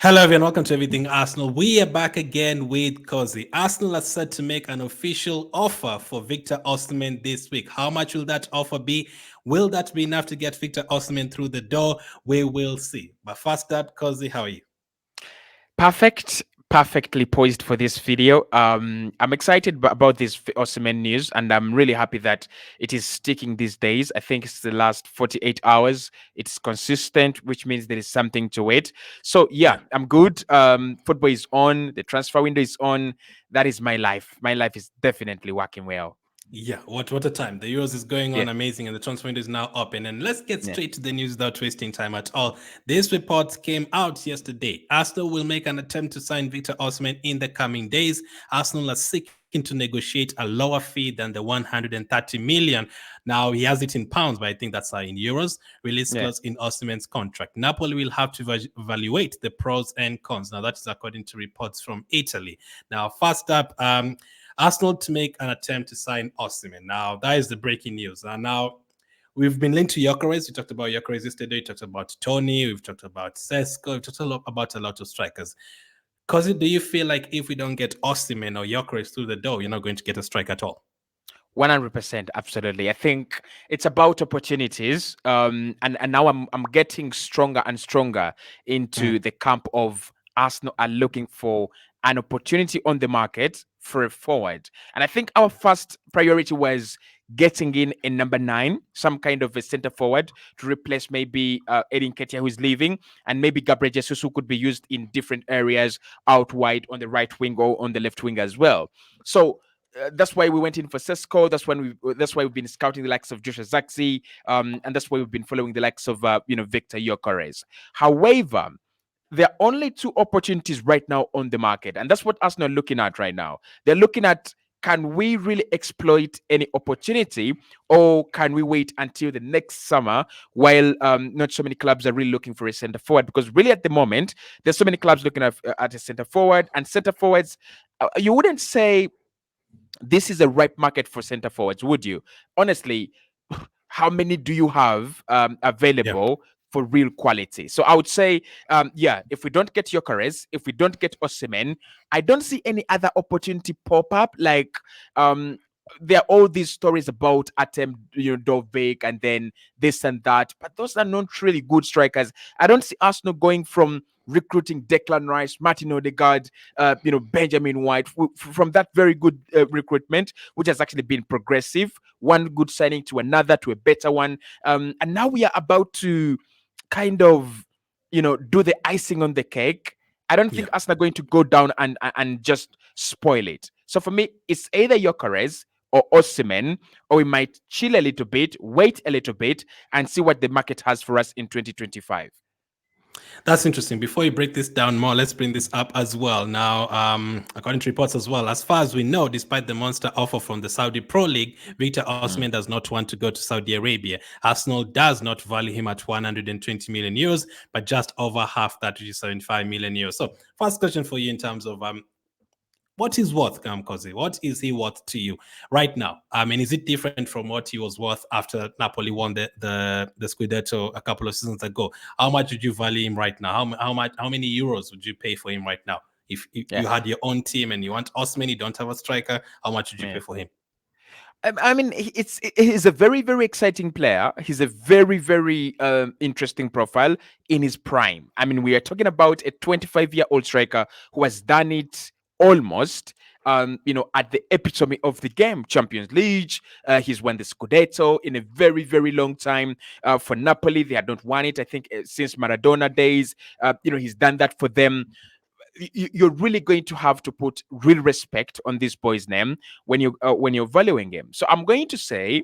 Hello everyone, welcome to Everything Arsenal. We are back again with Cozy. Arsenal are set to make an official offer for Victor Osimhen this week. How much will that offer be? Will that be enough to get Victor Osimhen through the door? We will see. But first up, Cozy, how are you? Perfectly poised for this video. I'm excited about this Osimhen news, and I'm really happy that it is sticking these days. I think it's the last 48 hours. It's consistent, which means there is something to it. So yeah, Yeah. I'm good. Football is on. The transfer window is on. That is my life. My life is definitely working well. Yeah, what a time. The Euros is going Yeah, on amazing and the transfer window is now open. And let's get yeah, straight to the news without wasting time at all. This report came out yesterday. Arsenal will make an attempt to sign Victor Osimhen in the coming days. Arsenal are seeking to negotiate a lower fee than the 130 million. Now he has it in pounds, but I think that's in euros. Release yeah. clause in Osimhen's contract. Napoli will have to evaluate the pros and cons. Now that is according to reports from Italy. Now, first up, Arsenal to make an attempt to sign Osimhen. Now, that is the breaking news. And now, we've been linked to Gyökeres. We talked about Gyökeres yesterday. We talked about Tony. We've talked about Sesko. We've talked about a lot of strikers. Cause do you feel like if we don't get Osimhen or Gyökeres through the door, you're not going to get a strike at all? 100%, absolutely. I think it's about opportunities, and now I'm getting stronger and stronger Mm. into the camp of Arsenal are looking for an opportunity on the market for a forward, and I think our first priority was getting in number 9, some kind of a center forward to replace maybe Edin Ketia who is leaving, and maybe Gabriel Jesus who could be used in different areas out wide on the right wing or on the left wing as well. So that's why we went in for Sesko. That's why we've been scouting the likes of Joshua Zaxi, and that's why we've been following the likes of Victor Gyökeres. However, there are only 2 opportunities right now on the market, and that's what Arsenal are looking at right now. They're looking at, can we really exploit any opportunity, or can we wait until the next summer while not so many clubs are really looking for a center forward? Because really at the moment, there's so many clubs looking at a center forward, and center forwards, you wouldn't say this is a ripe market for center forwards, would you? Honestly, how many do you have Yeah. available for real quality? So I would say, yeah, if we don't get Gyökeres, if we don't get Osimhen, I don't see any other opportunity pop up. Like, um, there are all these stories about Atem, Dovbek, and then this and that, but those are not really good strikers. I don't see Arsenal going from recruiting Declan Rice, Martin Odegaard, Benjamin White, from that very good recruitment, which has actually been progressive, one good signing to another to a better one, and now we are about to kind of, do the icing on the cake. I don't Yeah. think Arsenal are going to go down and just spoil it. So for me, it's either Gyökeres or Osimhen, or we might chill a little bit, wait a little bit, and see what the market has for us in 2025. That's interesting. Before you break this down more, let's bring this up as well. Now, according to reports as well, as far as we know, despite the monster offer from the Saudi Pro League, Victor Osimhen does not want to go to Saudi Arabia. Arsenal does not value him at 120 million euros, but just over half that, which is 75 million euros. So, first question for you in terms of what is worth Kosi? What is he worth to you right now? I mean, is it different from what he was worth after Napoli won the Scudetto a couple of seasons ago? How much would you value him right now? How many euros would you pay for him right now? If Yeah, you had your own team and you want Osman, you don't have a striker, how much would you pay yeah. for him? I mean, he's a very, very exciting player. He's a very, very interesting profile in his prime. I mean, we are talking about a 25-year-old striker who has done it almost. At the epitome of the game, Champions League. He's won the Scudetto in a very, very long time. For Napoli, they had not won it, I think, since Maradona days. He's done that for them. You're really going to have to put real respect on this boy's name when you're valuing him. So I'm going to say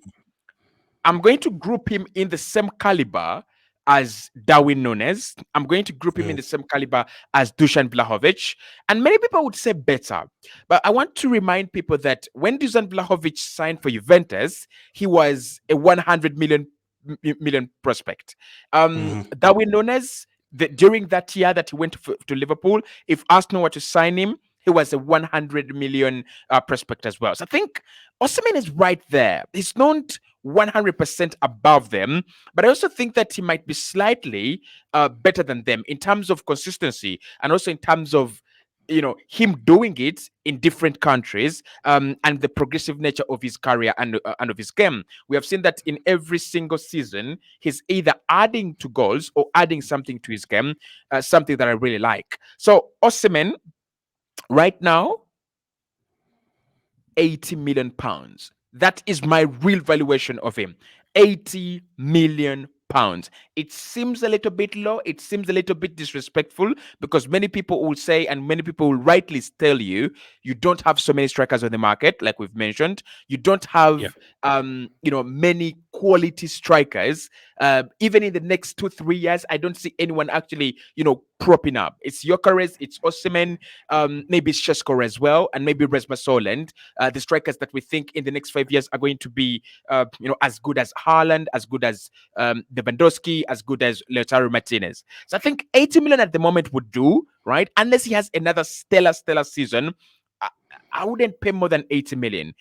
I'm going to group him in the same caliber as Darwin Nunes. I'm going to group him in Mm. the same caliber as Dusan Vlahovic. And many people would say better. But I want to remind people that when Dusan Vlahovic signed for Juventus, he was a 100 million prospect. Mhm. Darwin Nunes, during that year that he went to Liverpool, if Arsenal were to sign him, he was a 100 million prospect as well. So I think Osimhen is right there. He's not 100% above them, but I also think that he might be slightly better than them in terms of consistency and also in terms of him doing it in different countries, and the progressive nature of his career and of his game. We have seen that in every single season he's either adding to goals or adding something to his game, something that I really like. So Osimhen right now, 80 million pounds. That is my real valuation of him. 80 million pounds. It seems a little bit low. It seems a little bit disrespectful because many people will say, and many people will rightly tell you, you don't have so many strikers on the market, like we've mentioned. You don't Yeah. have, many quality strikers. Even in the next 2-3 years, I don't see anyone actually, propping up. It's Gyökeres, it's Osimhen, maybe it's Shesko as well, and maybe Resma Solent, the strikers that we think in the next 5 years are going to be, as good as Haaland, as good as Lewandowski, as good as Lautaro Martinez. So I think 80 million at the moment would do, right? Unless he has another stellar season, I, I wouldn't pay more than 80 million.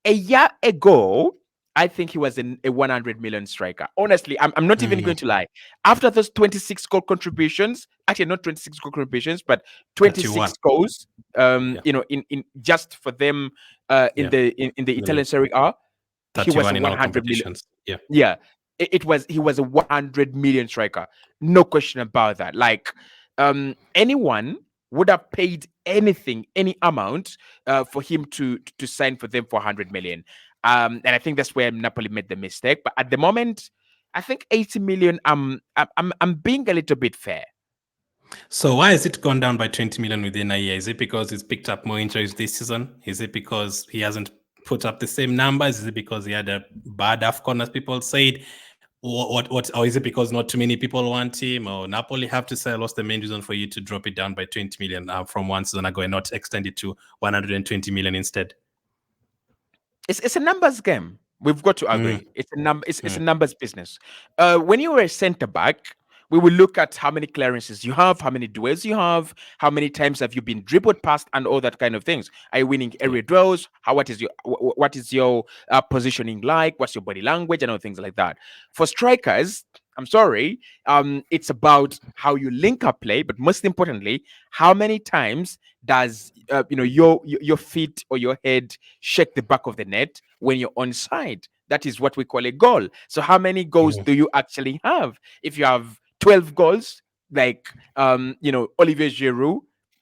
A year ago, I think he was a 100 million striker. Honestly, I'm not even Mm, going to lie. After those 26 goal contributions, actually not 26 goal contributions, but 31. 26 goals, Yeah. in just for them, in Yeah. the Nearly Italian Serie A, he was a 31 in all 100 million. competitions. Yeah. Yeah, he was a 100 million striker. No question about that. Like, anyone would have paid anything, any amount, for him to sign for them for 100 million. And I think that's where Napoli made the mistake. But at the moment, I think 80 million. I'm being a little bit fair. So why has it gone down by 20 million within a year? Is it because he's picked up more injuries this season? Is it because he hasn't put up the same numbers? Is it because he had a bad AFCON, as people said? Or is it because not too many people want him? Or Napoli have to sell? What's the main reason for you to drop it down by 20 million from one season ago and not extend it to 120 million instead? It's a numbers game. We've got to Mm, agree. It's a mm, numbers business. When you were a centre back, we will look at how many clearances you have, how many duels you have, how many times have you been dribbled past, and all that kind of things. Are you winning yeah. area duels? What is your positioning like? What's your body language and all things like that? For strikers, I'm sorry, it's about how you link up play, but most importantly, how many times does your feet or your head shake the back of the net when you're onside? That is what we call a goal. So how many goals Mm, do you actually have? If you have 12 goals, like Olivier Giroud,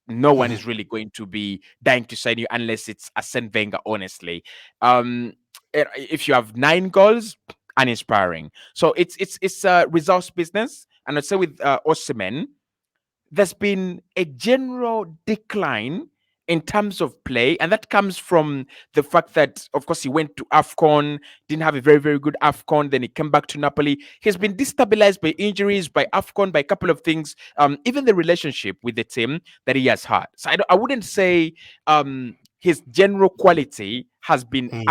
no one mhm. is really going to be dying to sign you unless it's Arsene Wenger, honestly. Um, if you have 9 goals, uninspiring. So it's a results business, and I'd say with Osimhen, there's been a general decline in terms of play, and that comes from the fact that, of course, he went to AFCON, didn't have a very, very good AFCON, then he came back to Napoli. He's been destabilized by injuries, by AFCON, by a couple of things, even the relationship with the team that he has had. So I wouldn't say his general quality has been Mm,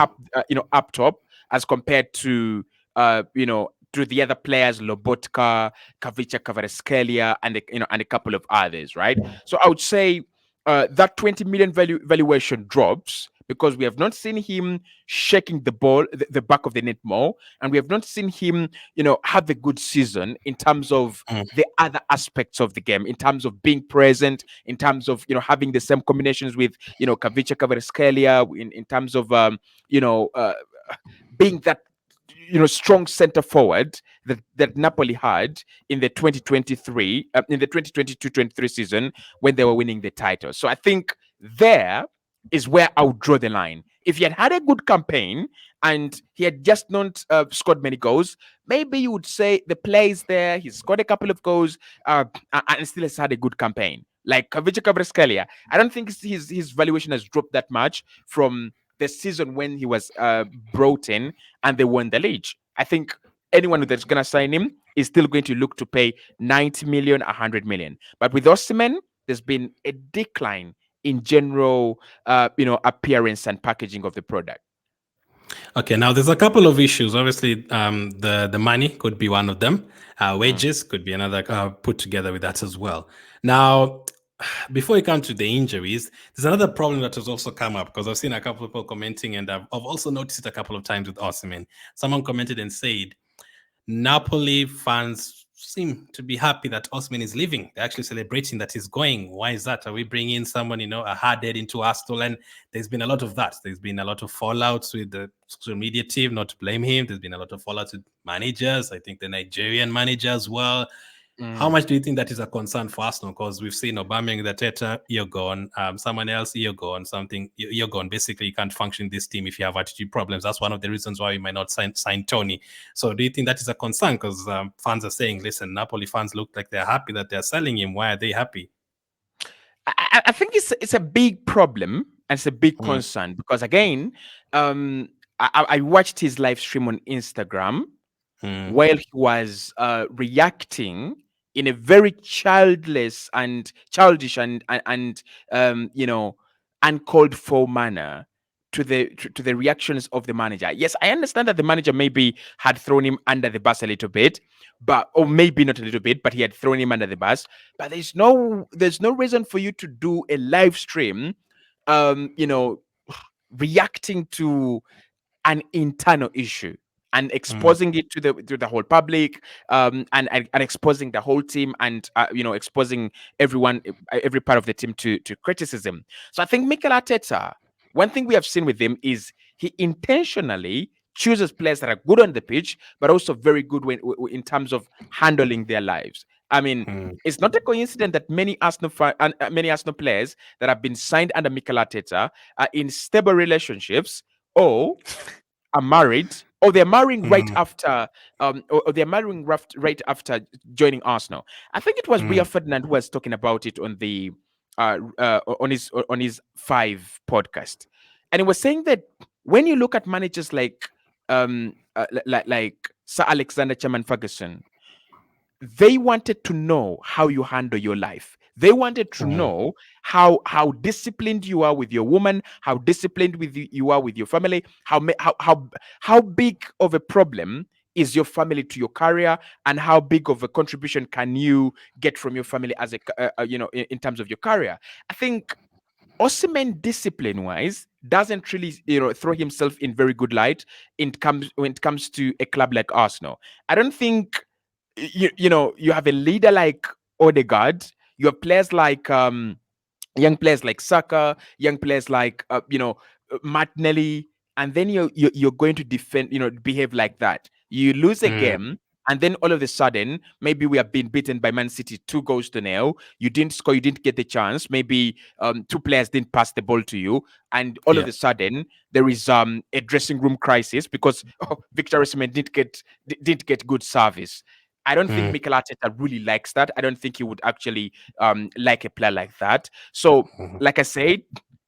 up top as compared to the other players, Lobotka, Kavicha Kvaratskhelia, and a couple of others, right? So I would say that 20 million valuation drops because we have not seen him shaking the ball, the back of the net more, and we have not seen him, have a good season in terms of mm. the other aspects of the game, in terms of being present, in terms of having the same combinations with Kavicha Kvaratskhelia, in terms of you know uh, being that strong center forward that Napoli had in the 2023 in the 2022-23 season when they were winning the title. So I think there is where I would draw the line. If he had had a good campaign and he had just not scored many goals, maybe you would say the play is there. He's scored a couple of goals and still has had a good campaign. Like Kavicha Kvaratskhelia, I don't think his valuation has dropped that much from the season when he was brought in and they won the league. I think anyone that's going to sign him is still going to look to pay 90 million, 100 million. But with Osimhen, there's been a decline in general, appearance and packaging of the product. Okay, now there's a couple of issues. Obviously, the money could be one of them. Mm, Wages could be another put together with that as well. Now, before we come to the injuries, there's another problem that has also come up because I've seen a couple of people commenting, and I've also noticed it a couple of times with Osimhen. Someone commented and said, Napoli fans seem to be happy that Osimhen is leaving. They're actually celebrating that he's going. Why is that? Are we bringing someone, a hard head into Arsenal? And there's been a lot of that. There's been a lot of fallouts with the social media team, not to blame him. There's been a lot of fallouts with managers. I think the Nigerian manager as well. How Mm. much do you think that is a concern for Arsenal? Because we've seen Aubameyang, the Teta, you're gone. Someone else, you're gone. Something, you're gone. Basically, you can't function in this team if you have attitude problems. That's one of the reasons why you might not sign Tony. So do you think that is a concern? Because fans are saying, listen, Napoli fans look like they're happy that they're selling him. Why are they happy? I think it's a big problem and it's a big Mm, concern because again, I watched his live stream on Instagram mm, while he was reacting in a very childish and uncalled for manner to the reactions of the manager. Yes, I understand that the manager maybe had thrown him under the bus a little bit, but or maybe not a little bit, but he had thrown him under the bus. But there's no reason for you to do a live stream, um, you know, reacting to an internal issue and mm, exposing it to the whole public, and exposing the whole team, and exposing everyone, every part of the team to criticism. So I think Mikel Arteta, one thing we have seen with him is he intentionally chooses players that are good on the pitch but also very good in terms of handling their lives. I mean, mm, it's not a coincidence that many Arsenal players that have been signed under Mikel Arteta are in stable relationships, or are married, or they're marrying right mm, after or they're marrying right after joining Arsenal. I think it was Rio mm, Ferdinand who was talking about it on the on his five podcast, and he was saying that when you look at managers like Sir Alexander Chairman Ferguson, they wanted to know how you handle your life. They wanted to mm, know how disciplined you are with your woman, how disciplined you are with your family, how big of a problem is your family to your career, and how big of a contribution can you get from your family as in terms of your career. I think Osimhen, discipline wise, doesn't really throw himself in very good light when it comes to a club like Arsenal. I don't think you have a leader like Odegaard, you have players like young players like Saka, young players like Martinelli, and then you're going to defend, behave like that. You lose a mm, game, and then all of a sudden, maybe we have been beaten by Man City 2 goals to nil. You didn't score, you didn't get the chance. Maybe two players didn't pass the ball to you, and all of yeah. a sudden there is a dressing room crisis because Victor Osimhen didn't get good service. I don't think Mm, Mikel Arteta really likes that. I don't think he would actually like a player like that. So, mhm, like I said,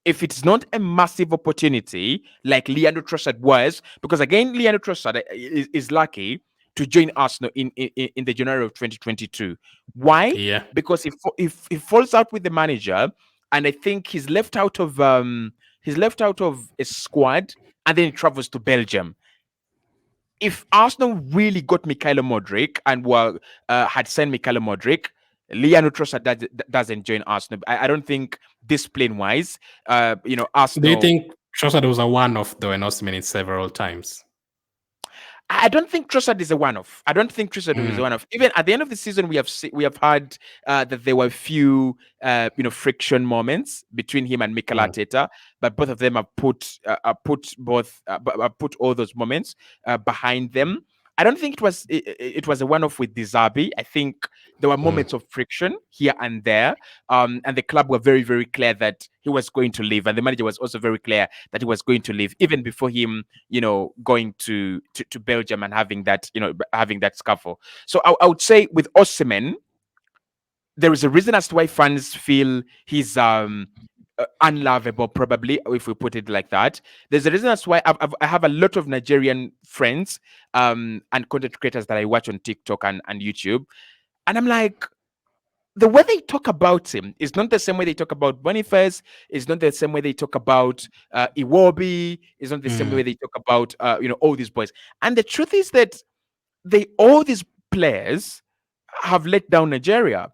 if it's not a massive opportunity like Leandro Trossard was, because again, Leandro Trossard is lucky to join Arsenal in the January of 2022. Why? yeah. Because if he falls out with the manager, and I think he's left out of a squad, and then he travels to Belgium. If Arsenal really got Mikhailo Modric and had signed Mikhailo Modric, Leandro Trossard doesn't join Arsenal. I don't think discipline wise, Do you Arsenal. think Trossard was a one-off though, and Osimhen it several times? I don't think Trossard is a one-off. I don't think Trossard is Mm, a one-off. Even at the end of the season, we have had that there were a few friction moments between him and Mikel mm, Arteta, but both of them have put all those moments behind them. I don't think it was a one-off with Dizabi. I think there were mm, moments of friction here and there, and the club were very, very clear that he was going to leave, and the manager was also very clear that he was going to leave, even before him, going to Belgium and having that scuffle. So I would say with Osimhen, there is a reason as to why fans feel he's unlovable, probably, if we put it like that. There's a reason as to why I have a lot of Nigerian friends and content creators that I watch on TikTok and YouTube, and I'm like, the way they talk about him is not the same way they talk about Boniface. Is not the same way they talk about Iwobi. Is not the same mm, way they talk about all these boys. And the truth is that all these players have let down Nigeria.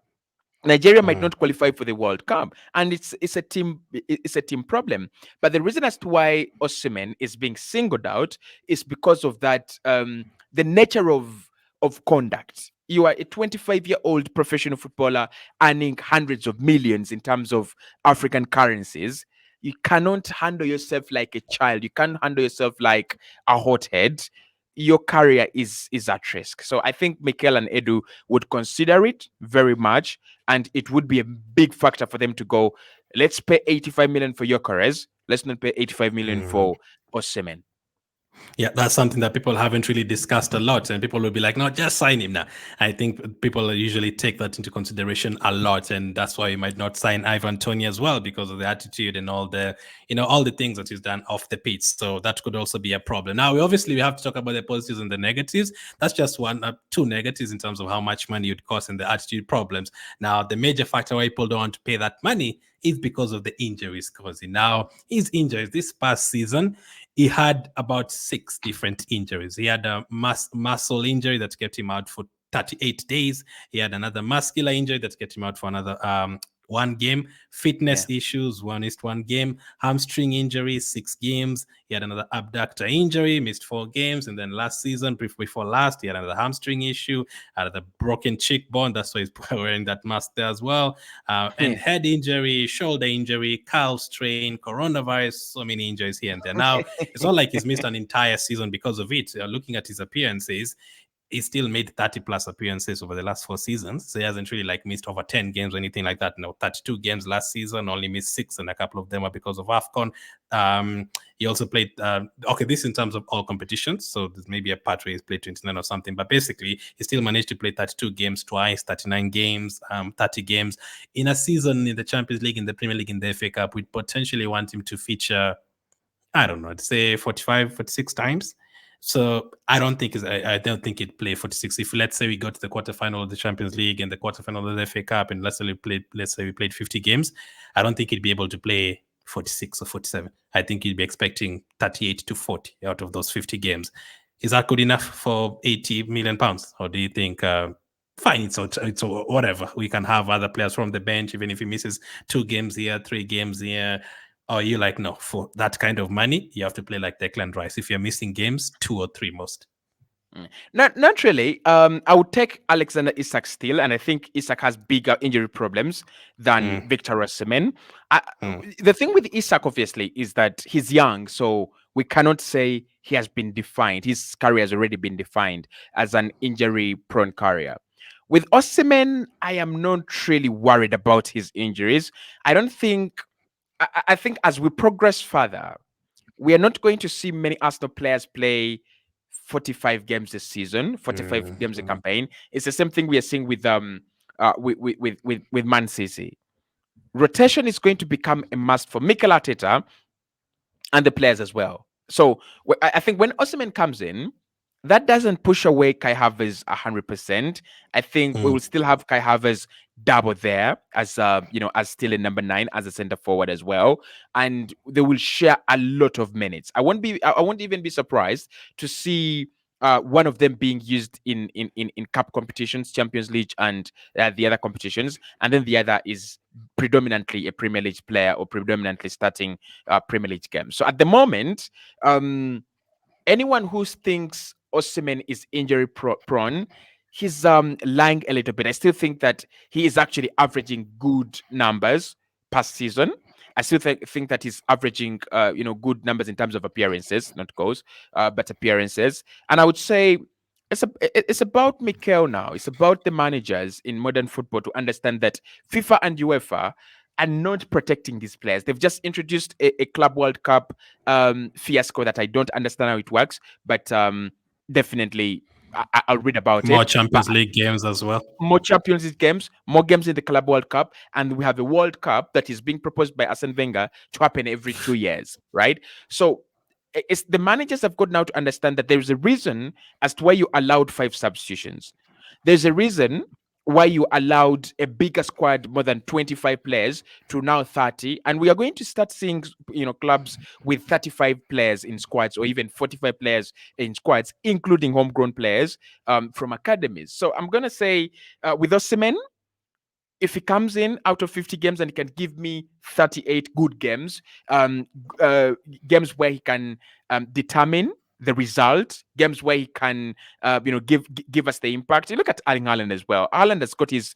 Nigeria might Mm, not qualify for the World Cup, and it's a team problem. But the reason as to why Osimhen is being singled out is because of that the nature of conduct. You are a 25-year-old professional footballer earning hundreds of millions in terms of African currencies. You cannot handle yourself like a child. You can't handle yourself like a hothead. Your career is at risk. So I think Mikel and Edu would consider it very much, and it would be a big factor for them to go, let's pay 85 million for Yokeres, let's not pay 85 million mm. for Osimhen. Yeah, that's something that people haven't really discussed a lot, and people will be like, "No, just sign him now." I think people usually take that into consideration a lot, and that's why you might not sign Ivan Toney as well because of the attitude and all the, all the things that he's done off the pitch. So that could also be a problem. Now, we have to talk about the positives and the negatives. That's just two negatives in terms of how much money it would cost and the attitude problems. Now, the major factor why people don't want to pay that money is because of the injuries causing. Now, his injuries this past season, he had about 6 different injuries. He had a muscle injury that kept him out for 38 days. He had another muscular injury that kept him out for another 1 game. Fitness Yeah. issues, one game. Hamstring injury, 6 games. He had another abductor injury, missed 4 games. And then last season, before last, he had another hamstring issue, had the broken cheekbone. That's why he's wearing that mask there as well. And Yeah. head injury, shoulder injury, calf strain, coronavirus, so many injuries here and there. Now, it's not like he's missed an entire season because of it. Looking at his appearances, he still made 30 plus appearances over the last 4 seasons. So he hasn't really like missed over 10 games or anything like that. No, 32 games last season, only missed 6, and a couple of them are because of AFCON. He also played, okay, this in terms of all competitions. So there's maybe a part where he's played 29 or something, but basically he still managed to play 32 games twice, 39 games, 30 games in a season in the Champions League, in the Premier League, in the FA Cup. We'd potentially want him to feature, I don't know, I'd say 45, 46 times. So I don't think he'd play 46. If let's say we got to the quarterfinal of the Champions League and the quarterfinal of the FA Cup, and let's say we played 50 games, I don't think he'd be able to play 46 or 47. I think he'd be expecting 38 to 40 out of those 50 games. Is that good enough for 80 million pounds? Or do you think fine, it's whatever. We can have other players from the bench, even if he misses 2 games here, 3 games here. Or you like, no, for that kind of money, you have to play like Declan Rice. If you're missing games, 2 or 3 most. Not really. I would take Alexander Isak still, and I think Isak has bigger injury problems than Mm, Victor Osimhen. mm, The thing with Isak, obviously, is that he's young, so we cannot say he has been defined. His career has already been defined as an injury-prone career. With Osimhen, I am not really worried about his injuries. I don't think. I think as we progress further, we are not going to see many Arsenal players play 45 games this season, 45 mm, games a mm, campaign. It's the same thing we are seeing with Man City. Rotation is going to become a must for Mikel Arteta and the players as well. So I think when Osimhen comes in, that doesn't push away Kai Havertz 100%. I think we mm. will still have Kai Havertz double there as as still a number 9 as a center forward as well, and they will share a lot of minutes. I won't even be surprised to see one of them being used in cup competitions, Champions League, and the other competitions, and then the other is predominantly a Premier League player or predominantly starting Premier League games. So at the moment, anyone who thinks Osimhen is injury prone, he's lying a little bit. I still think that he is actually averaging good numbers past season. I still think that he's averaging good numbers in terms of appearances, not goals, but appearances. And I would say it's about Mikel now. It's about the managers in modern football to understand that FIFA and UEFA are not protecting these players. They've just introduced a Club World Cup fiasco that I don't understand how it works, but definitely I'll read about More it. But Champions League games as well. more Champions League games, more games in the Club World Cup, and we have a World Cup that is being proposed by Arsene Wenger to happen every 2 years, right? So it's the managers have got now to understand that there is a reason as to why you allowed 5 substitutions. There's a reason why you allowed a bigger squad, more than 25 players, to now 30, and we are going to start seeing clubs with 35 players in squads, or even 45 players in squads, including homegrown players from academies. So I'm going to say with Osimhen, if he comes in out of 50 games and he can give me 38 good games, um, uh, games where he can determine the result, games where he can, give us the impact. You look at Erling Haaland as well. Haaland has got his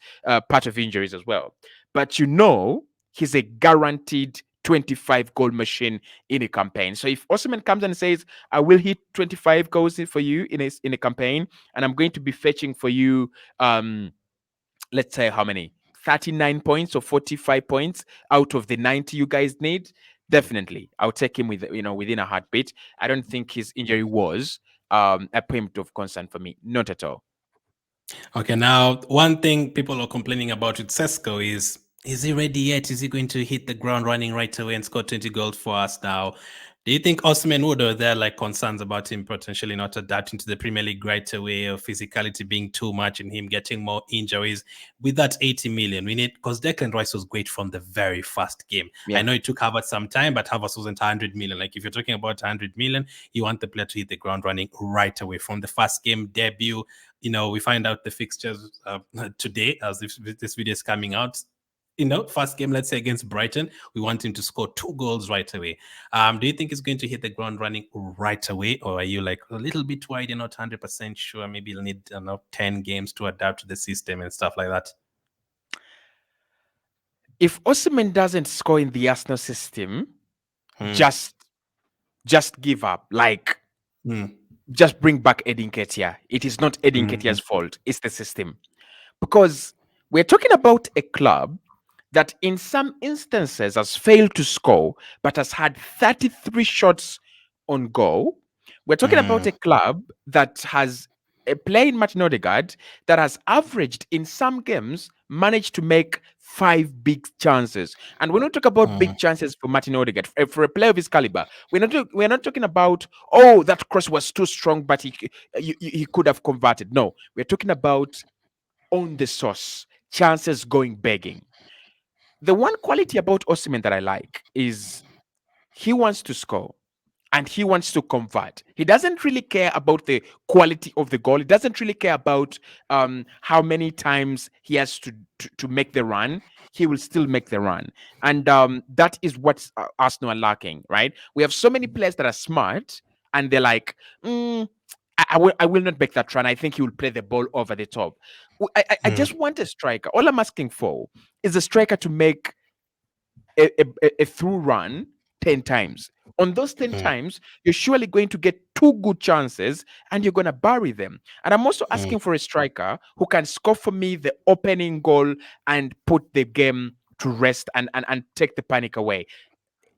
part of injuries as well, but he's a guaranteed 25 goal machine in a campaign. So if Osimhen comes and says, "I will hit 25 goals for you in a campaign, and I'm going to be fetching for you," let's say how many 39 points or 45 points out of the 90 you guys need, definitely I'll take him within a heartbeat. I don't think his injury was a point of concern for me, not at all. Okay, now one thing people are complaining about with Sesko is he ready yet? Is he going to hit the ground running right away and score 20 goals for us now? Do you think Osimhen would, or there like concerns about him potentially not adapting to the Premier League right away, or physicality being too much and him getting more injuries with that 80 million? We need, because Declan Rice was great from the very first game. I Yeah. know it took Havertz some time, but Havertz wasn't 100 million. Like if you're talking about 100 million, you want the player to hit the ground running right away from the first game debut. We find out the fixtures today as this video is coming out. First game, let's say against Brighton, we want him to score 2 goals right away. Do you think he's going to hit the ground running right away, or are you like a little bit wide? You're not 100% sure. Maybe he'll need 10 games to adapt to the system and stuff like that. If Osimhen doesn't score in the Arsenal system, Hmm. just give up. Like, Hmm. just bring back Edin Ketia. It is not Edin Hmm. Ketia's fault, it's the system. Because we're talking about a club that in some instances has failed to score but has had 33 shots on goal. We're talking about Hmm. a club that has a player in Martin Odegaard that has averaged in some games managed to make 5 big chances. And when we talk about Hmm. big chances for Martin Odegaard, for a player of his caliber, we're not talking about, oh, that cross was too strong but he could have converted. No, we're talking about on the sauce, chances going begging. The one quality about Osimhen that I like is he wants to score and he wants to convert. He doesn't really care about the quality of the goal. He doesn't really care about how many times he has to make the run. He will still make the run, and that is what Arsenal are lacking. Right? We have so many players that are smart, and they're like, I will not make that run. I think he will play the ball over the top. I Hmm. just want a striker. All I'm asking for is a striker to make a through run 10 times. On those 10 Hmm. times, you're surely going to get 2 good chances and you're going to bury them. And I'm also Hmm. asking for a striker who can score for me the opening goal and put the game to rest and take the panic away.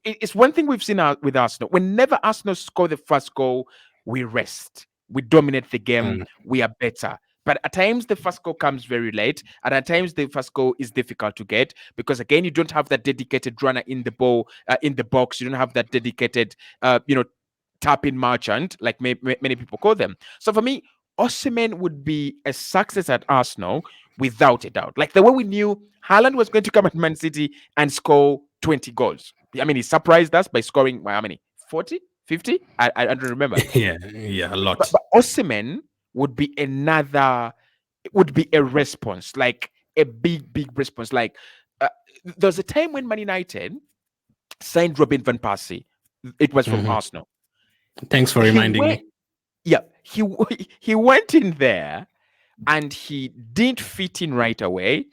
It's one thing we've seen with Arsenal. Whenever Arsenal score the first goal, we rest. We dominate the game. Hmm. We are better. But at times the first goal comes very late, and at times the first goal is difficult to get because again you don't have that dedicated runner in the ball in the box. You don't have that dedicated, tapping merchant like many people call them. So for me, Osimhen would be a success at Arsenal without a doubt. Like the way we knew Haaland was going to come at Man City and score 20 goals. I mean, he surprised us by scoring how many? 40? 50? I don't remember. Yeah, yeah, a But, lot. but Osimhen would be would be a response, like a big response. Like uh, there was a time when Man United signed Robin van Persie. It was from Hmm. Arsenal. Thanks for He reminding went, me. yeah, he went in there and he didn't fit in right away,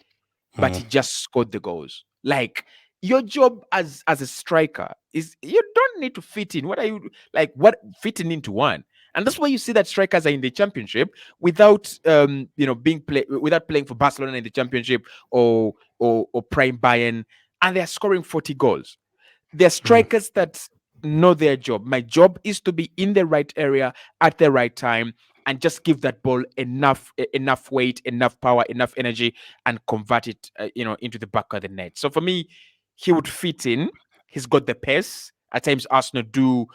but Hmm. he just scored the goals. Like your job as a striker is you don't need to fit in. What are you like? What fitting into one? And that's why you see that strikers are in the championship without being without playing for Barcelona in the championship or Prime Bayern, and they are scoring 40 goals. They're Hmm. strikers that know their job. My job is to be in the right area at the right time and just give that ball enough weight, enough power, enough energy, and convert it, into the back of the net. So for me, he would fit in. He's got the pace. At times, Arsenal do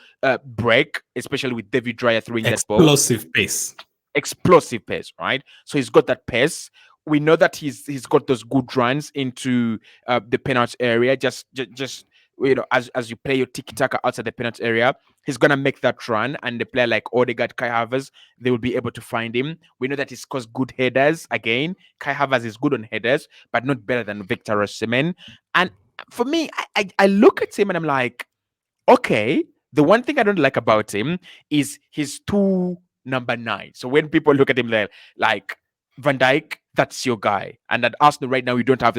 break, especially with David Raya throwing that ball. Explosive pace. Explosive pace, right? So he's got that pace. We know that he's got those good runs into the penalty area. Just as you play your tiki taka outside the penalty area, he's gonna make that run, and the player like Odegaard, Kai Havertz, they will be able to find him. We know that he scores good headers. Again, Kai Havertz is good on headers, but not better than Victor Osimhen. And for me, I look at him and I'm like, okay, the one thing I don't like about him is he's too number nine. So when people look at him like Van Dijk, that's your guy. And at Arsenal right now, you don't have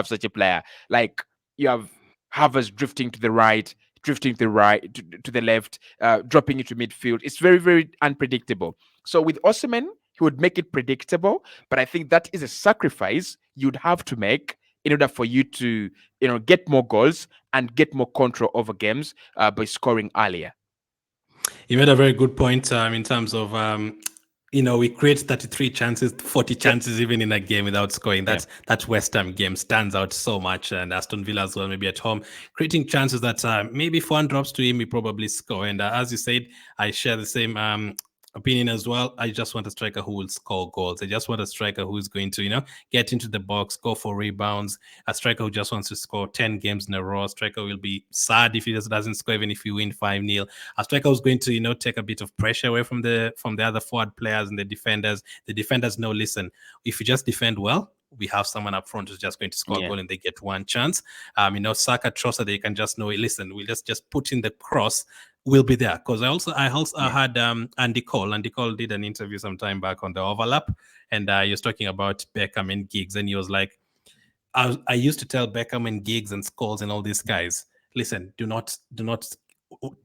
such a player. Like you have Havertz drifting to the right, drifting to the right, to the left, dropping into midfield. It's very, very unpredictable. So with Osimhen, he would make it predictable, but I think that is a sacrifice you'd have to make in order for you to get more goals and get more control over games by scoring earlier. You made a very good point in terms of we create 33 chances, 40 Yep. chances even in a game without scoring. Yeah. That West Ham game stands out so much, and Aston Villa as well, maybe at home, creating chances that maybe if one drops to him, he probably score. And as you said, I share the same opinion as well. I just want a striker who will score goals. I just want a striker who is going to, get into the box, go for rebounds. A striker who just wants to score 10 games in a row. A striker will be sad if he doesn't score, even if you win 5-0. A striker who's going to, take a bit of pressure away from the other forward players and the defenders. The defenders know, listen, if you just defend well, we have someone up front who's just going to score a Yeah. goal and they get one chance. Saka, Trossard, they can just know, listen, we'll just put in the cross, will be there. Because I had Andy Cole. Andy Cole did an interview some time back on the overlap, and he was talking about Beckham and Giggs, and he was like, I used to tell Beckham and Giggs and Scholes and all these guys, listen, do not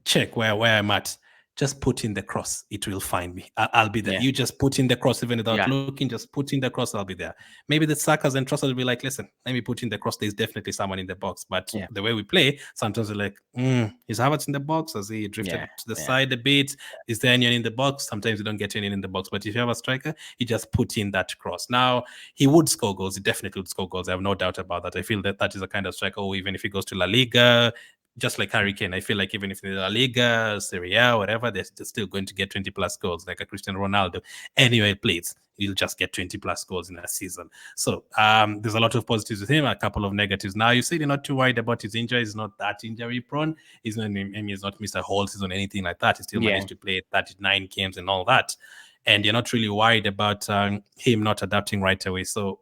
check where I'm at. Just put in the cross, it will find me. I'll be there. Yeah. You just put in the cross, even without Yeah. looking, just put in the cross, I'll be there. Maybe the Sakas and Trossard will be like, listen, let me put in the cross. There's definitely someone in the box. But Yeah. the way we play, sometimes we're like, is Havertz in the box? Has he drifted Yeah. to the Yeah. side a bit? Is there anyone in the box? Sometimes you don't get anyone in the box. But if you have a striker, you just put in that cross. Now, he would score goals. He definitely would score goals. I have no doubt about that. I feel that is a kind of striker who, even if he goes to La Liga, just like Harry Kane, I feel like even if in La Liga, Serie A, whatever, they're still going to get 20 plus goals, like a Cristiano Ronaldo. Anyway, please, you'll just get 20 plus goals in a season. So there's a lot of positives with him, a couple of negatives. Now, you said you're not too worried about his injury. He's not that injury prone. He's not Mr. Whole season or anything like that. He still Yeah. managed to play 39 games and all that. And you're not really worried about him not adapting right away. So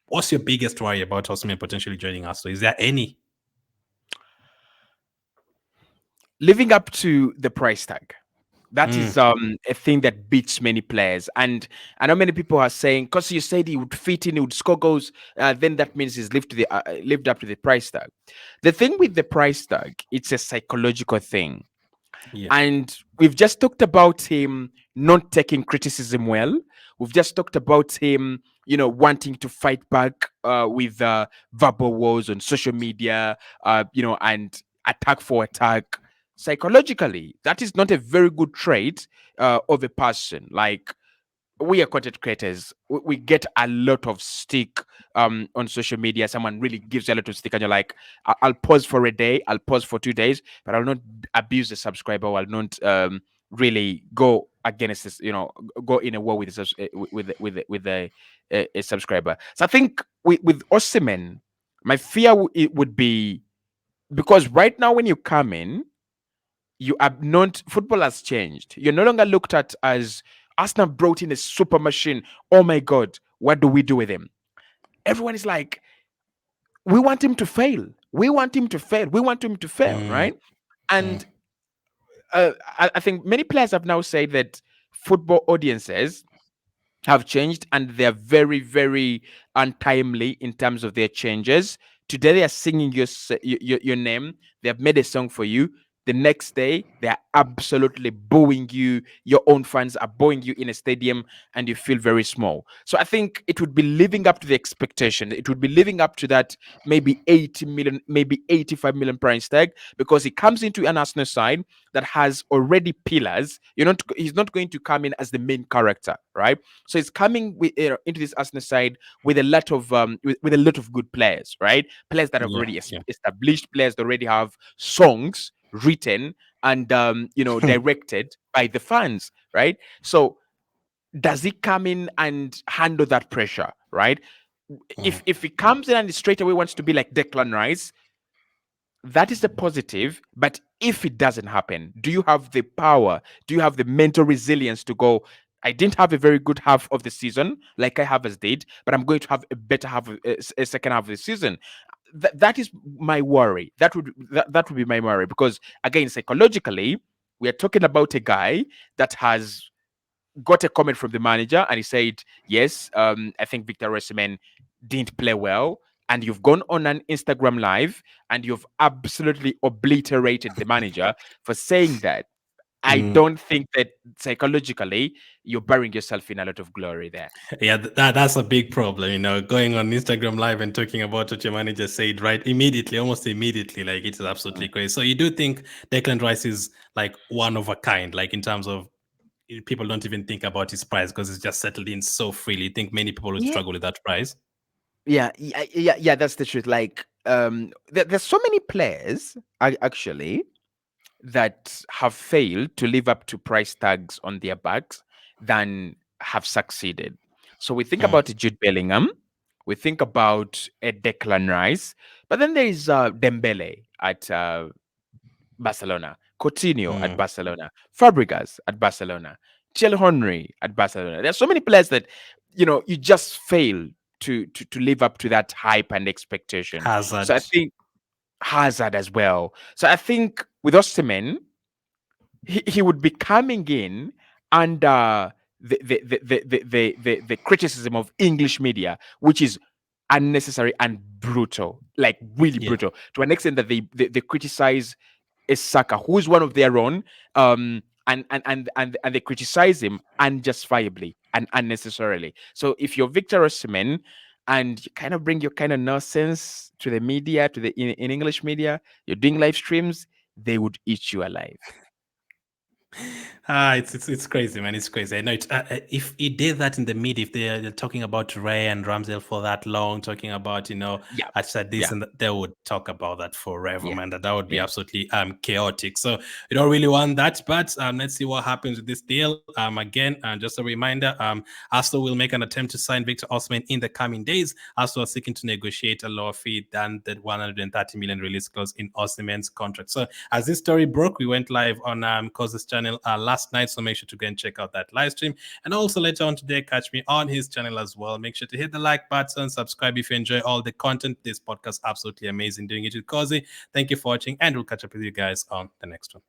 what's your biggest worry about Osimhen potentially joining us? So is there any? Living up to the price tag. That is a thing that beats many players. And I know many people are saying, because you said he would fit in, he would score goals, then that means he's lived up to the price tag. The thing with the price tag, it's a psychological thing. Yeah. And we've just talked about him not taking criticism well. We've just talked about him, wanting to fight back with verbal wars on social media, and attack for attack. Psychologically, that is not a very good trait of a person. Like, we are content creators. We get a lot of stick on social media. Someone really gives you a lot of stick, and you're like, I'll pause for a day, I'll pause for 2 days, but I'll not abuse the subscriber. I'll not really go against this, go in a war with a subscriber. So I think with Osimhen, my fear it would be, because right now when you come in, you are not, football has changed. You're no longer looked at as Arsenal brought in a super machine. Oh my God, what do we do with him? Everyone is like, we want him to fail. We want him to fail. We want him to fail, right? And I think many players have now said that football audiences have changed, and they're very, very untimely in terms of their changes. Today they are singing your name. They have made a song for you. The next day they're absolutely booing you. Your own fans are booing you in a stadium, and you feel very small. So I think it would be living up to the expectation. It would be living up to that maybe 80 million, maybe 85 million price tag, because he comes into an Arsenal side that has already pillars. He's not going to come in as the main character, right? So it's coming into this Arsenal side with a lot of with a lot of good players, right? Players that have already established, players that already have songs written and directed by the fans, right? So does he come in and handle that pressure, right? If he comes in and straight away wants to be like Declan Rice, that is the positive. But if it doesn't happen, do you have the power? Do you have the mental resilience to go? I didn't have a very good half of the season, like I have as did, but I'm going to have a better half, a second half of the season. That is my worry. That would be my worry, because again, psychologically, we are talking about a guy that has got a comment from the manager, and he said, "Yes, I think Victor Osimhen didn't play well." And you've gone on an Instagram live and you've absolutely obliterated the manager for saying that. I Mm. don't think that psychologically you're burying yourself in a lot of glory there. Yeah, that's a big problem, going on Instagram live and talking about what your manager said, right? Immediately, almost immediately, like it's absolutely Mm. crazy. So you do think Declan Rice is like one of a kind, like in terms of people don't even think about his price because it's just settled in so freely. You think many people would Yeah, struggle with that price? yeah. That's the truth. Like, there's so many players actually that have failed to live up to price tags on their backs than have succeeded. So we think Mm, about Jude Bellingham, we think about a Declan Rice, but then there is Dembele at Barcelona, Coutinho at mm. Barcelona, Fabregas at Barcelona, Thierry Henry at Barcelona. There's so many players that you just fail to live up to that hype and expectation. So I Hazard. think Hazard as well. So I think with Osimhen, he would be coming in under the criticism of English media, which is unnecessary and brutal, like really Yeah. brutal, to an extent that they criticize a Saka, who is one of their own, and they criticize him unjustifiably and unnecessarily. So if you're Victor Osimhen and you kind of bring your kind of nonsense to the media, to the in English media, you're doing live streams, they would eat you alive. It's crazy, man. It's crazy. I know if he did that in the mid, if they're talking about Ray and Ramsdale for that long, talking about Yeah, I said this yeah, and that, they would talk about that forever, yeah, man. That would be yeah. absolutely chaotic. So you don't really want that, but let's see what happens with this deal. Again, just a reminder, Arsenal will make an attempt to sign Victor Osimhen in the coming days. Arsenal are seeking to negotiate a lower fee than the 130 million release clause in Osimhen's contract. So as this story broke, we went live on Cause's channel last night, so make sure to go and check out that live stream. And also later on today, catch me on his channel as well. Make sure to hit the like button, subscribe if you enjoy all the content. This podcast absolutely amazing doing it with Cause. Thank you for watching, and we'll catch up with you guys on the next one.